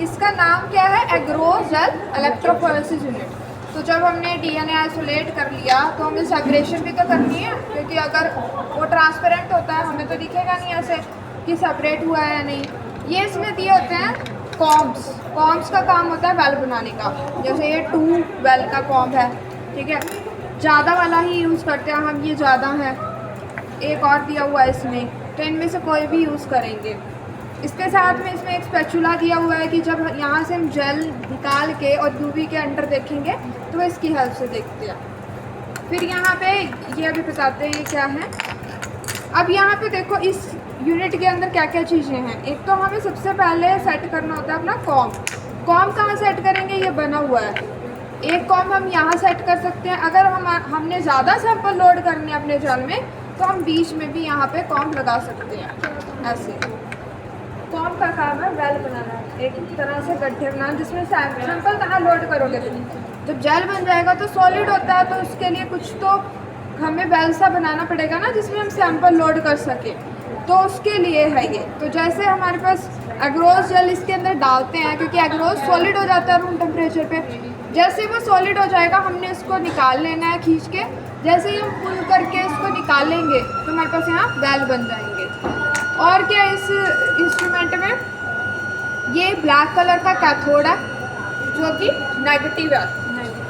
इसका नाम क्या है? एग्रोज जेल इलेक्ट्रोफोरेसिस यूनिट। तो जब हमने डीएनए आइसोलेट कर लिया तो हमें सेपरेशन भी तो करनी है, क्योंकि अगर वो ट्रांसपेरेंट होता है हमें तो दिखेगा नहीं ऐसे कि सेपरेट हुआ है या नहीं। ये इसमें दिए होते हैं कॉम्ब्स। कॉम्ब्स का काम होता है वेल बनाने का। जैसे ये 2 वेल का कॉम्ब है, ठीक है, ज़्यादा वाला ही यूज़ करते हैं हम, ये ज़्यादा है। एक और दिया हुआ है इसमें, तो इनमें से कोई भी यूज़ करेंगे। इसके साथ में इसमें एक स्पैचुला दिया हुआ है कि जब यहाँ से हम जेल निकाल के और यूवी के अंदर देखेंगे तो वो इसकी हेल्प से देखते हैं। फिर यहाँ पे ये अभी बताते हैं क्या है। अब यहाँ पे देखो इस यूनिट के अंदर क्या क्या चीज़ें हैं। एक तो हमें सबसे पहले सेट करना होता है अपना कॉम्ब। कॉम्ब कहाँ सेट करेंगे? ये बना हुआ है। एक कॉम्ब हम यहाँ सेट कर सकते हैं। अगर हमने ज़्यादा सैंपल लोड करने अपने जेल में तो हम बीच में भी यहाँ पे कॉम्ब लगा सकते हैं ऐसे। कॉम्ब का काम है वेल बनाना, एक तरह से गड्ढे बनाना जिसमें सैंपल कहाँ लोड करोगे तुम। जब जेल बन जाएगा तो सॉलिड होता है, तो उसके लिए कुछ तो हमें वेल सा बनाना पड़ेगा ना जिसमें हम सैंपल लोड कर सके, तो उसके लिए है ये। तो जैसे हमारे पास एग्रोज जेल इसके अंदर डालते हैं, क्योंकि एग्रोज सॉलिड हो जाता है रूम टेम्परेचर पे। जैसे वो सॉलिड हो जाएगा हमने इसको निकाल लेना है खींच के। जैसे ही हम पुल करके इसको निकालेंगे तो हमारे पास यहाँ वेल बन जाएंगे। और क्या इस इंस्ट्रूमेंट में, ये ब्लैक कलर का कैथोड है जो कि नेगेटिव है,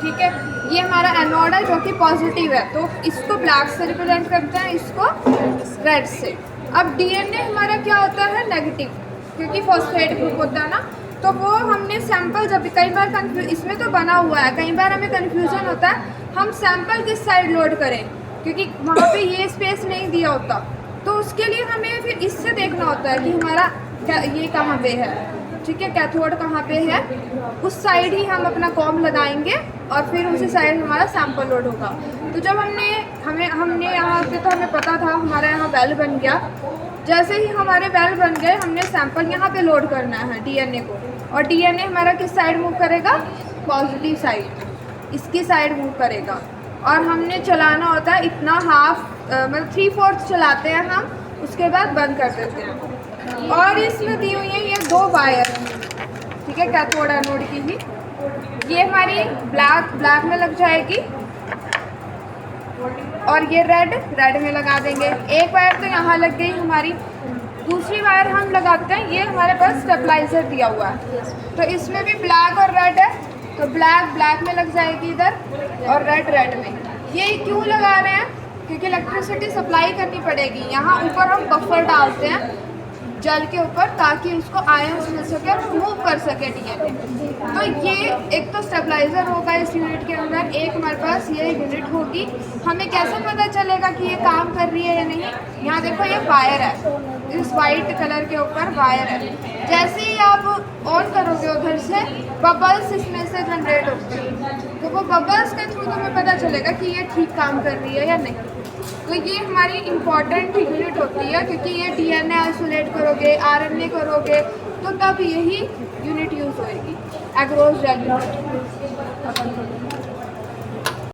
ठीक है। ये हमारा एनोड है जो कि पॉजिटिव है, तो इसको ब्लैक से रिप्रेजेंट करते हैं, इसको रेड से। अब डीएनए हमारा क्या होता है? नेगेटिव, क्योंकि फॉस्फेट ग्रुप होता है ना। तो वो हमने सैंपल जब कई बार इसमें तो बना हुआ है, कई बार हमें कन्फ्यूजन होता है हम सैंपल किस साइड लोड करें, क्योंकि वहाँ पे ये स्पेस नहीं दिया होता। तो उसके लिए हमें फिर इससे देखना होता है कि हमारा ये कहाँ पे है, ठीक है, कैथोड कहाँ पे है, उस साइड ही हम अपना कॉम्ब लगाएंगे और फिर उसी साइड हमारा सैंपल लोड होगा। तो जब हमने यहाँ पे, तो हमें पता था हमारा यहाँ वेल बन गया। जैसे ही हमारे वेल बन गए हमने सैंपल यहाँ पे लोड करना है डीएनए को, और डीएनए हमारा किस साइड मूव करेगा? पॉजिटिव साइड, इसकी साइड मूव करेगा। और हमने चलाना होता है इतना मतलब 3/4 चलाते हैं हम, उसके बाद बंद कर देते हैं। और इसमें दी हुई है ये 2 वायर, ठीक है, कैथोड एनोड की ही। ये हमारी ब्लैक में लग जाएगी और ये रेड में लगा देंगे। एक वायर तो यहाँ लग गई हमारी, दूसरी वायर हम लगाते हैं, ये हमारे पास स्टेबलाइजर दिया हुआ है, तो इसमें भी ब्लैक और रेड है, तो ब्लैक में लग जाएगी इधर और रेड में। ये क्यों लगा रहे हैं? क्योंकि इलेक्ट्रिसिटी सप्लाई करनी पड़ेगी। यहाँ ऊपर हम बफर डालते हैं जल के ऊपर, ताकि उसको आयंस मिल सके और मूव कर सके डीएनए। तो ये एक तो स्टेबलाइजर होगा इस यूनिट के अंदर, एक हमारे पास ये यूनिट होगी। हमें कैसे पता चलेगा कि ये काम कर रही है या नहीं? यहाँ देखो ये वायर है, इस वाइट कलर के ऊपर वायर है। जैसे ही आप ऑन करोगे उधर से बबल्स इसमें से जनरेट होते हैं, तो वो बबल्स के थ्रू तुम्हें पता चलेगा कि ये ठीक काम कर रही है या नहीं। तो ये हमारी इम्पॉर्टेंट यूनिट होती है, क्योंकि ये डीएनए आइसोलेट करोगे, आरएनए करोगे, तो तब यही यूनिट यूज़ होएगी, एग्रोज जेल यूनिट।